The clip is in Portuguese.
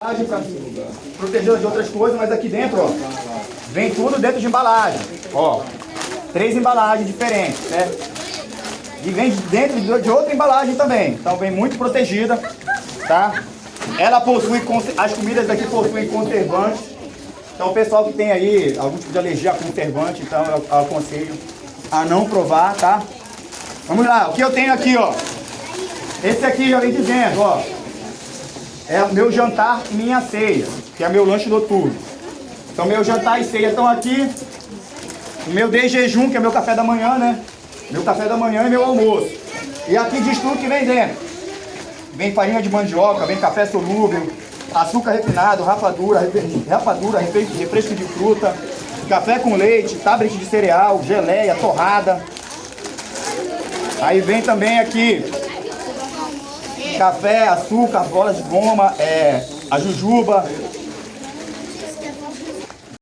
Para proteger de outras coisas, mas aqui dentro, ó, vem tudo dentro de embalagem. Ó, 3 embalagens diferentes, né? E vem dentro de outra embalagem também. Então vem muito protegida, tá? Ela possui, as comidas aqui possuem conservantes. Então o pessoal que tem aí algum tipo de alergia a conservante, então eu aconselho a não provar, tá? Vamos lá, o que eu tenho aqui, ó. Esse aqui já vem dizendo, ó. É o meu jantar e minha ceia, que é meu lanche noturno. Então meu jantar e ceia estão aqui. O meu de jejum, que é meu café da manhã, né? Meu café da manhã e meu almoço. E aqui diz tudo que vem dentro. Vem farinha de mandioca, vem café solúvel, açúcar refinado, rapadura, refresco de fruta, café com leite, tablet de cereal, geleia, torrada. Aí vem também aqui café, açúcar, bolas de goma, a jujuba,